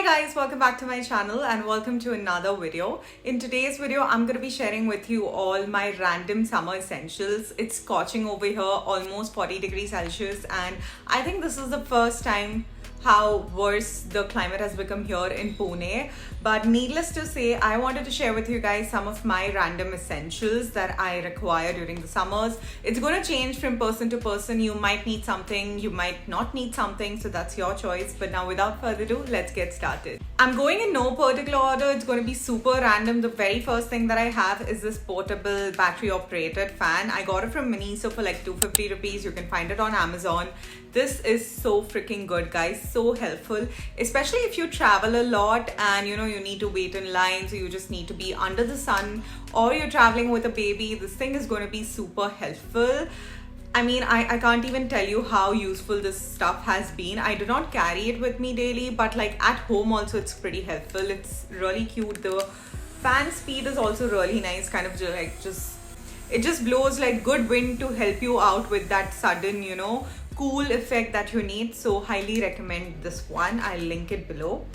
guys, welcome back to my channel and welcome to another video. In today's video, I'm going to be sharing with you all my random summer essentials. It's scorching over here, almost 40 degrees Celsius, and I think this is the first time how worse the climate has become here in Pune. But needless to say, I wanted to share with you guys some of my random essentials that I require during the summers. It's going to change from person to person. You might need something, you might not need something, so that's your choice. But now without further ado, let's get started. I'm going in no particular order. It's going to be super random. The very first thing that I have is this portable battery operated fan. I got it from Miniso for like 250 rupees. You can find it on Amazon. This is so freaking good, guys. So helpful, especially if you travel a lot and you need to wait in lines, or you just need to be under the sun, or you're traveling with a baby. This thing is going to be super helpful. I mean, I can't even tell you how useful this stuff has been. I do not carry it with me daily, but like at home also it's pretty helpful. It's really cute. The fan speed is also really nice, kind of it just blows like good wind to help you out with that sudden cool effect that you need. So highly recommend this one. I'll link it below.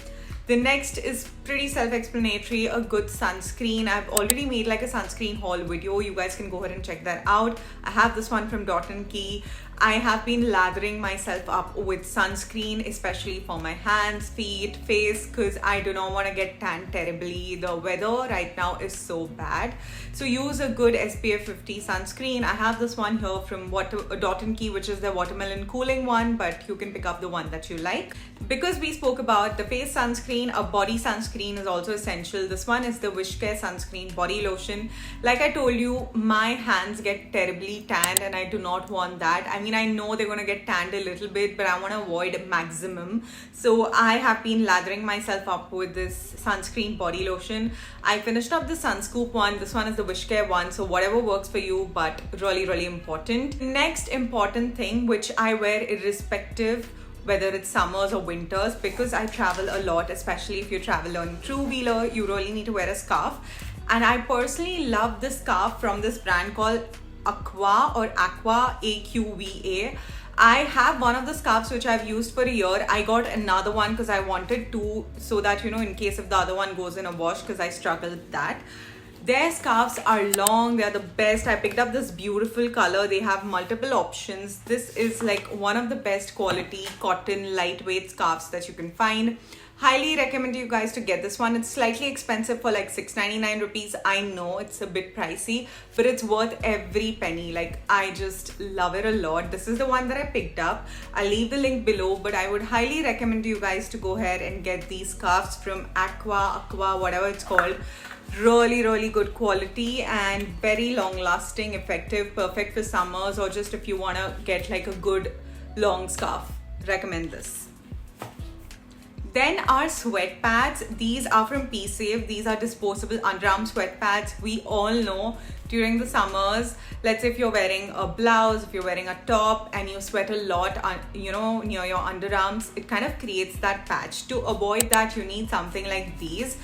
The next is pretty self-explanatory, a good sunscreen. I've already made like a sunscreen haul video. You guys can go ahead and check that out. I have this one from Dot & Key. I have been lathering myself up with sunscreen, especially for my hands, feet, face, because I do not want to get tan terribly. The weather right now is so bad. So use a good SPF 50 sunscreen. I have this one here from Dot & Key, which is the watermelon cooling one, but you can pick up the one that you like. Because we spoke about the face sunscreen, a body sunscreen is also essential. This one is the WishCare sunscreen body lotion. Like I told you, my hands get terribly tanned and I do not want that. I mean, I know they're going to get tanned a little bit, but I want to avoid maximum. So I have been lathering myself up with this sunscreen body lotion. I finished up the Sunscoop one. This one is the WishCare one. So whatever works for you, but really, really important. Next important thing, which I wear irrespective whether it's summers or winters, because I travel a lot, especially if you travel on two-wheeler, you really need to wear a scarf. And I personally love this scarf from this brand called AQVA, AQVA. I have one of the scarves which I've used for a year. I got another one because I wanted to, so that in case if the other one goes in a wash, because I struggle with that. Their scarves are long, they're the best. I picked up this beautiful color. They have multiple options. This is like one of the best quality cotton lightweight scarves that you can find. Highly recommend you guys to get this one. It's slightly expensive for like 699 rupees. I know it's a bit pricey, but it's worth every penny. Like, I just love it a lot. This is the one that I picked up. I'll leave the link below, but I would highly recommend you guys to go ahead and get these scarves from AQVA, whatever it's called. Really, really good quality and very long lasting, effective, perfect for summers, or just if you want to get like a good long scarf. Recommend this. Then our sweat pads. These are from PSafe. These are disposable underarm sweat pads. We all know during the summers, let's say if you're wearing a blouse, if you're wearing a top and you sweat a lot near your underarms, it kind of creates that patch. To avoid that, you need something like these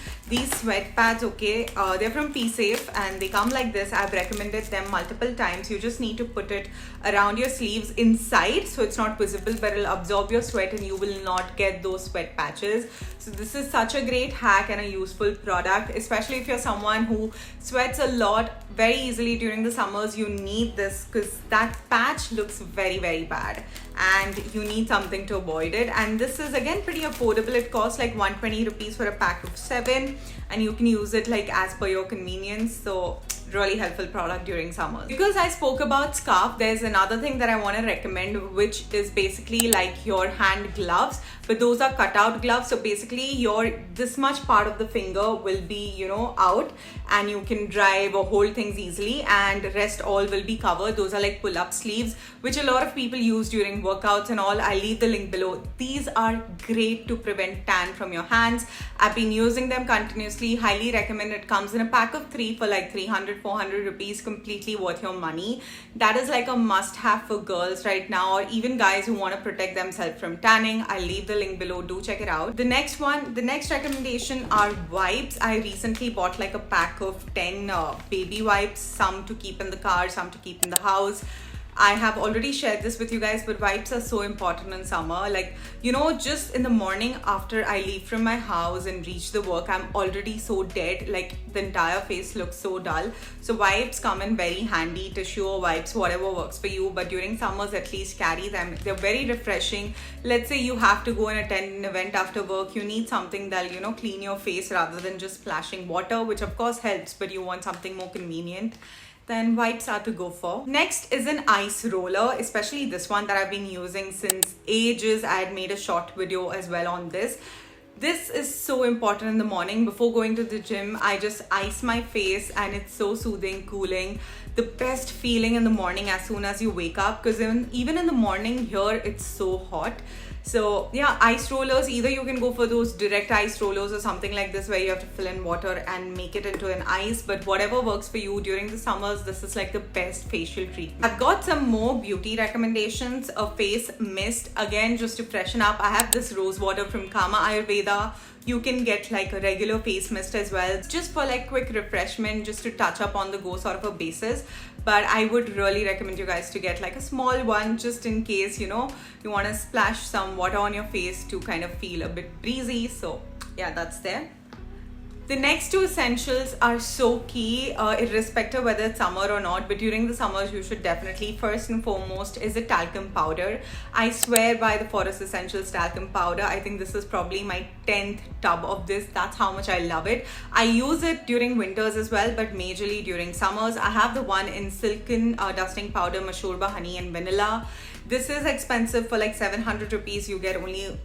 sweat pads. Okay, they're from PSafe and they come like this. I've recommended them multiple times. You just need to put it around your sleeves inside, so it's not visible, but it'll absorb your sweat and you will not get those sweat patches. So this is such a great hack and a useful product, especially if you're someone who sweats a lot very easily during the summers. You need this because that patch looks very, very bad and you need something to avoid it. And this is again pretty affordable. It costs like 120 rupees for a pack of 7 and you can use it like as per your convenience. So really helpful product during summers. Because I spoke about scarf, there's another thing that I want to recommend, which is basically like your hand gloves, but those are cutout gloves. So basically this much part of the finger will be out and you can drive or hold things easily, and rest all will be covered. Those are like pull-up sleeves, which a lot of people use during workouts and all. I'll leave the link below. These are great to prevent tan from your hands. I've been using them continuously. Highly recommend. It comes in a pack of 3 for like 300-400 rupees. Completely worth your money. That is like a must-have for girls right now, or even guys who want to protect themselves from tanning. I'll leave the link below. Do check it out. The next recommendation are wipes. I recently bought like a pack of 10 baby wipes, some to keep in the car, some to keep in the house. I have already shared this with you guys, but wipes are so important in summer. Like, you know, just in the morning after I leave from my house and reach the work, I'm already so dead. Like, the entire face looks so dull. So wipes come in very handy. Tissue or wipes, whatever works for you. But during summers, at least carry them. They're very refreshing. Let's say you have to go and attend an event after work. You need something that'll, you know, clean your face rather than just splashing water, which of course helps, but you want something more convenient. Then wipes are to go for. Next is an ice roller, especially this one that I've been using since ages. I had made a short video as well on this. This is so important in the morning. Before going to the gym, I just ice my face and it's so soothing, cooling. The best feeling in the morning as soon as you wake up, because even in the morning here, it's so hot. So yeah, ice rollers, either you can go for those direct ice rollers or something like this where you have to fill in water and make it into an ice, but whatever works for you during the summers, this is like the best facial treatment. I've got some more beauty recommendations. A face mist, again just to freshen up. I have this rose water from Kama Ayurveda. You can get like a regular face mist as well, just for like quick refreshment, just to touch up on the go sort of a basis. But I would really recommend you guys to get like a small one, just in case, you know, you want to splash some water on your face to kind of feel a bit breezy. So yeah, that's there. The next two essentials are so key, irrespective whether it's summer or not, but during the summers you should definitely, first and foremost, is a talcum powder. I swear by the Forest Essentials talcum powder. I think this is probably my 10th tub of this. That's how much I love it. I use it during winters as well, but majorly during summers. I have the one in silken dusting powder, Mashurba honey and vanilla. This is expensive. For like 700 rupees you get only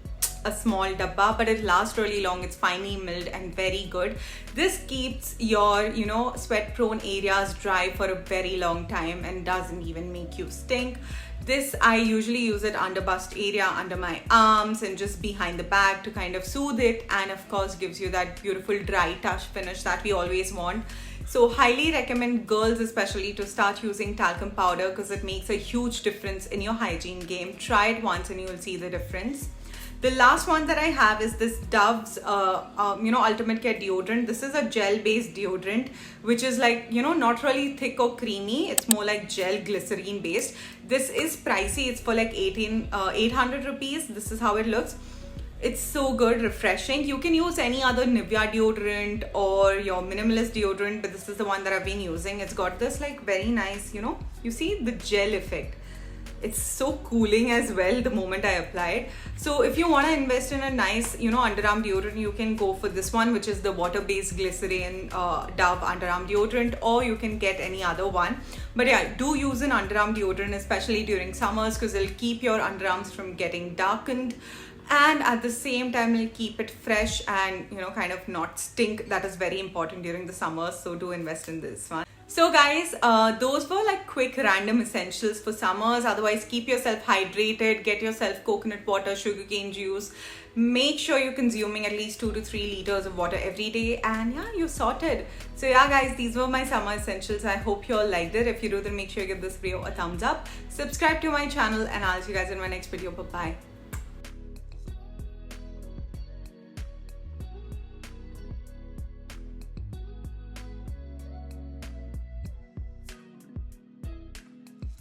a small dabba, but it lasts really long. It's finely milled and very good. This keeps your, you know, sweat prone areas dry for a very long time and doesn't even make you stink. This, I usually use it under bust area, under my arms and just behind the back to kind of soothe it, and of course gives you that beautiful dry touch finish that we always want. So highly recommend girls especially to start using talcum powder, because it makes a huge difference in your hygiene game. Try it once and you will see the difference. The last one that I have is this Dove's, you know, Ultimate Care deodorant. This is a gel-based deodorant, which is like, you know, not really thick or creamy. It's more like gel glycerine based. This is pricey. It's for like 800 rupees. This is how it looks. It's so good, refreshing. You can use any other Nivea deodorant or your minimalist deodorant, but this is the one that I've been using. It's got this like very nice, you know, you see the gel effect. It's so cooling as well the moment I apply it. So if you want to invest in a nice, you know, underarm deodorant, you can go for this one, which is the water-based glycerin Dove underarm deodorant, or you can get any other one. But yeah, do use an underarm deodorant, especially during summers, because it'll keep your underarms from getting darkened, and at the same time it'll keep it fresh and, you know, kind of not stink. That is very important during the summers, so do invest in this one. So guys, those were like quick random essentials for summers. Otherwise, keep yourself hydrated, get yourself coconut water, sugarcane juice. Make sure you're consuming at least 2 to 3 liters of water every day, and yeah, you're sorted. So yeah guys, these were my summer essentials. I hope you all liked it. If you do, then make sure you give this video a thumbs up. Subscribe to my channel, and I'll see you guys in my next video. Bye bye.